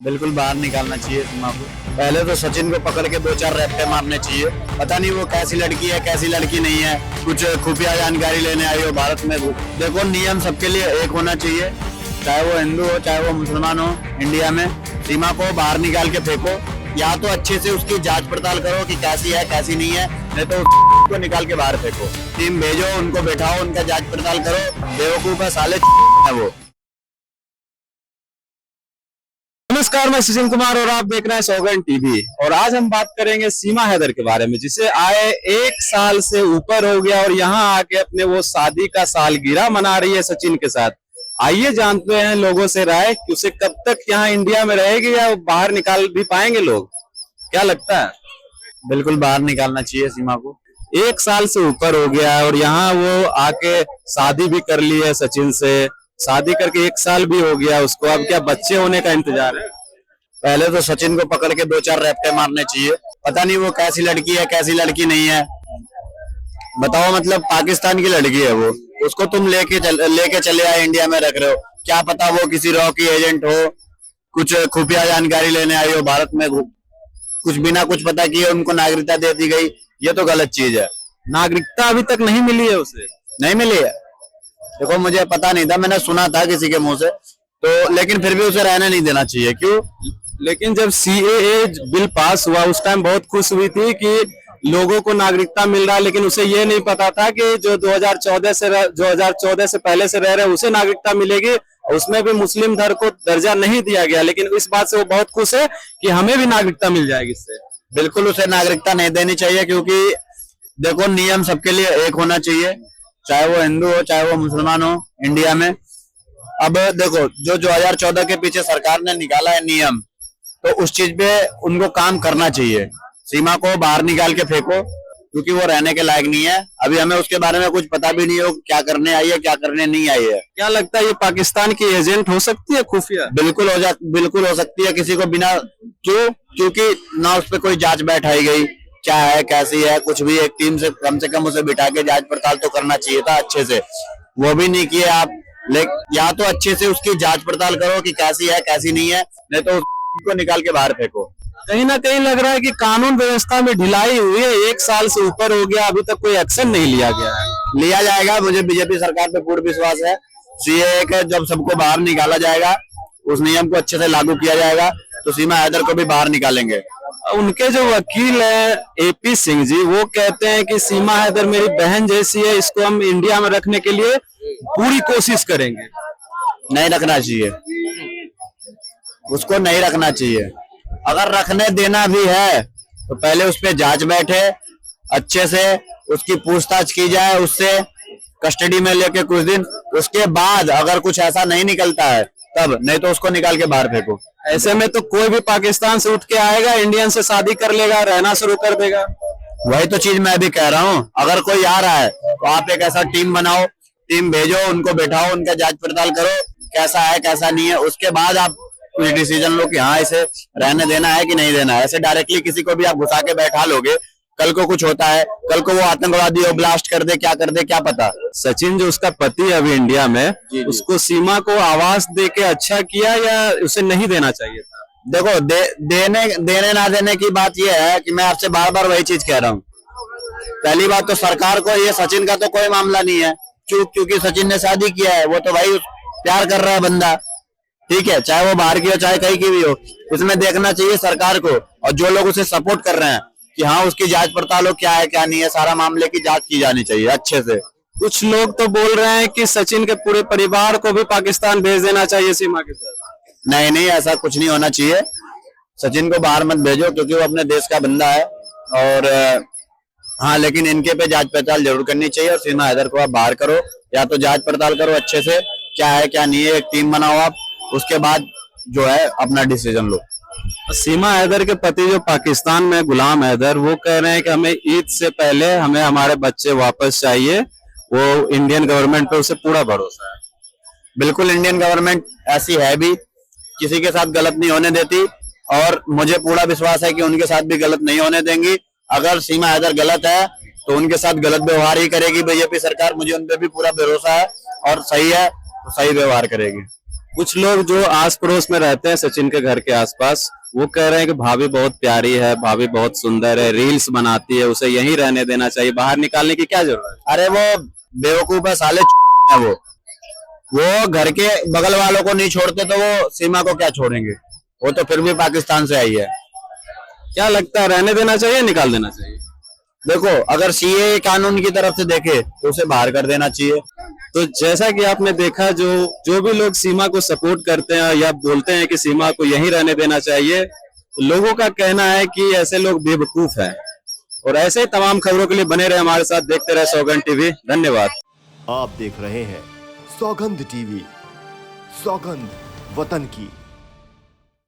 बिल्कुल बाहर निकालना चाहिए सीमा को। पहले तो सचिन को पकड़ के 2-4 रैप्टे मारने चाहिए। पता नहीं वो कैसी लड़की है कैसी लड़की नहीं है, कुछ खुफिया जानकारी लेने आई हो भारत में। देखो नियम सबके लिए एक होना चाहिए, चाहे वो हिंदू हो चाहे वो मुसलमान हो। इंडिया में सीमा को बाहर निकाल के फेंको, या तो अच्छे से उसकी जांच पड़ताल करो कि कैसी है कैसी नहीं है, नहीं तो उसको निकाल के बाहर फेंको। टीम भेजो, उनको बैठाओ, उनका जांच पड़ताल करो। बेवकूफ है साले है वो। नमस्कार, मैं सचिन कुमार और आप देख रहे हैं सौगन टीवी। और आज हम बात करेंगे सीमा हैदर के बारे में, जिसे आए 1 साल से ऊपर हो गया और यहाँ आके अपने वो शादी का सालगिरह मना रही है सचिन के साथ। आइए जानते हैं लोगों से राय कि उसे कब तक यहाँ इंडिया में रहेगी या बाहर निकाल भी पाएंगे लोग, क्या लगता है? बिल्कुल बाहर निकालना चाहिए सीमा को। 1 साल से ऊपर हो गया है और यहाँ वो आके शादी भी कर ली है सचिन से। शादी करके 1 साल भी हो गया उसको, अब क्या बच्चे होने का इंतजार है? पहले तो सचिन को पकड़ के 2-4 रैप्टे मारने चाहिए। पता नहीं वो कैसी लड़की है कैसी लड़की नहीं है। बताओ, मतलब पाकिस्तान की लड़की है वो, उसको तुम लेके चले आए इंडिया में रख रहे हो। क्या पता वो किसी रॉ की एजेंट हो, कुछ खुफिया जानकारी लेने आई हो भारत में, कुछ बिना कुछ पता किए उनको नागरिकता दे दी गई। ये तो गलत चीज है। नागरिकता अभी तक नहीं मिली है उसे। नहीं मिली है। देखो मुझे पता नहीं था, मैंने सुना था किसी के मुंह से, तो लेकिन फिर भी उसे रहने नहीं देना चाहिए। क्यों? लेकिन जब सीएए बिल पास हुआ उस टाइम बहुत खुश हुई थी कि लोगों को नागरिकता मिल रहा है, लेकिन उसे ये नहीं पता था कि जो 2014 से पहले से रह रहे उसे नागरिकता मिलेगी। उसमें भी मुस्लिम धर्म को दर्जा नहीं दिया गया, लेकिन इस बात से वो बहुत खुश है कि हमें भी नागरिकता मिल जाएगी इससे। बिल्कुल उसे नागरिकता नहीं देनी चाहिए, क्योंकि देखो नियम सबके लिए एक होना चाहिए, चाहे वो हिंदू हो चाहे वो मुसलमान हो इंडिया में। अब देखो जो 2014 के पीछे सरकार ने निकाला है नियम, तो उस चीज पे उनको काम करना चाहिए। सीमा को बाहर निकाल के फेंको, क्योंकि वो रहने के लायक नहीं है। अभी हमें उसके बारे में कुछ पता भी नहीं हो क्या करने आई है क्या करने नहीं आई है। क्या लगता है ये पाकिस्तान की एजेंट हो सकती है, खुफिया? बिल्कुल हो सकती है, किसी को बिना। क्यों? क्योंकि ना उस पर कोई जांच बैठाई गई, क्या है कैसी है, कुछ भी। एक टीम से कम उसे बिठा के जांच पड़ताल तो करना चाहिए था अच्छे से, वो भी नहीं किए आप। या तो अच्छे से उसकी जांच पड़ताल करो कि कैसी है कैसी नहीं है, नहीं तो उसको निकाल के बाहर फेंको। कहीं ना कहीं लग रहा है कि कानून व्यवस्था में ढिलाई हुई है। 1 साल से ऊपर हो गया, अभी तक कोई एक्शन नहीं लिया गया है। लिया जाएगा, मुझे बीजेपी सरकार पे पूर्ण विश्वास है। सीएए के जब सबको बाहर निकाला जाएगा, उस नियम को अच्छे से लागू किया जाएगा, तो सीमा हैदर को भी बाहर निकालेंगे। उनके जो वकील है एपी सिंह जी, वो कहते हैं कि सीमा हैदर मेरी बहन जैसी है, इसको हम इंडिया में रखने के लिए पूरी कोशिश करेंगे। नहीं रखना चाहिए, उसको नहीं रखना चाहिए। अगर रखने देना भी है तो पहले उस पर जांच बैठे, अच्छे से उसकी पूछताछ की जाए, उससे कस्टडी में लेके कुछ दिन, उसके बाद अगर कुछ ऐसा नहीं निकलता है तब, नहीं तो उसको निकाल के बाहर फेंको। ऐसे में तो कोई भी पाकिस्तान से उठ के आएगा, इंडियन से शादी कर लेगा, रहना शुरू कर देगा। वही तो चीज मैं भी कह रहा हूँ। अगर कोई आ रहा है तो आप एक ऐसा टीम बनाओ, टीम भेजो, उनको बैठाओ, उनका जांच पड़ताल करो कैसा है कैसा नहीं है, उसके बाद आप कुछ डिसीजन लो कि हाँ इसे रहने देना है कि नहीं देना है। ऐसे डायरेक्टली किसी को भी आप घुसा के बैठा लोगे, कल को कुछ होता है, कल को वो आतंकवादी हो, ब्लास्ट कर दे, क्या कर दे क्या पता। सचिन जो उसका पति है अभी इंडिया में, उसको सीमा को आवास दे के अच्छा किया या उसे नहीं देना चाहिए था? देखो देने ना देने की बात यह है कि मैं आपसे बार बार वही चीज कह रहा हूँ। पहली बात तो सरकार को, ये सचिन का तो कोई मामला नहीं है, क्योंकि सचिन ने शादी किया है, वो तो भाई प्यार कर रहा है बंदा, ठीक है, चाहे वो बाहर की हो चाहे कहीं की भी हो। इसमें देखना चाहिए सरकार को, और जो लोग उसे सपोर्ट कर रहे हैं कि हाँ उसकी जांच पड़ताल हो क्या है क्या नहीं है, सारा मामले की जांच की जानी चाहिए अच्छे से। कुछ लोग तो बोल रहे हैं कि सचिन के पूरे परिवार को भी पाकिस्तान भेज देना चाहिए सीमा के साथ। नहीं, ऐसा कुछ नहीं होना चाहिए। सचिन को बाहर मत भेजो, क्योंकि वो अपने देश का बंदा है। और हाँ, लेकिन इनके पे जांच पड़ताल जरूर करनी चाहिए, और सीमा हैदर को आप बाहर करो, या तो जांच पड़ताल करो अच्छे से क्या है क्या नहीं है, एक टीम बनाओ आप, उसके बाद जो है अपना डिसीजन लो। सीमा हैदर के पति जो पाकिस्तान में गुलाम हैदर, वो कह रहे हैं कि हमें ईद से पहले हमें हमारे बच्चे वापस चाहिए। वो इंडियन गवर्नमेंट पे उसे पूरा भरोसा है। बिल्कुल, इंडियन गवर्नमेंट ऐसी है भी, किसी के साथ गलत नहीं होने देती, और मुझे पूरा विश्वास है कि उनके साथ भी गलत नहीं होने देंगी। अगर सीमा हैदर गलत है तो उनके साथ गलत व्यवहार ही करेगी बीजेपी सरकार, मुझे उन पर भी पूरा भरोसा है, और सही है तो सही व्यवहार करेगी। कुछ लोग जो आस पड़ोस में रहते हैं सचिन के घर के आसपास, वो कह रहे हैं कि भाभी बहुत प्यारी है, भाभी बहुत सुंदर है, रील्स बनाती है, उसे यहीं रहने देना चाहिए, बाहर निकालने की क्या जरूरत है? अरे वो बेवकूफ है साले है वो घर के बगल वालों को नहीं छोड़ते तो वो सीमा को क्या छोड़ेंगे? वो तो फिर भी पाकिस्तान से आई है। क्या लगता है, रहने देना चाहिए, निकाल देना चाहिए? देखो, अगर सीए कानून की तरफ से देखे तो उसे बाहर कर देना चाहिए। तो जैसा कि आपने देखा, जो जो भी लोग सीमा को सपोर्ट करते हैं या बोलते हैं कि सीमा को यहीं रहने देना चाहिए, तो लोगों का कहना है कि ऐसे लोग बेवकूफ हैं। और ऐसे ही तमाम खबरों के लिए बने रहे हमारे साथ, देखते रहे सौगंध टीवी। धन्यवाद। आप देख रहे हैं सौगंध टीवी, सौगंध वतन की।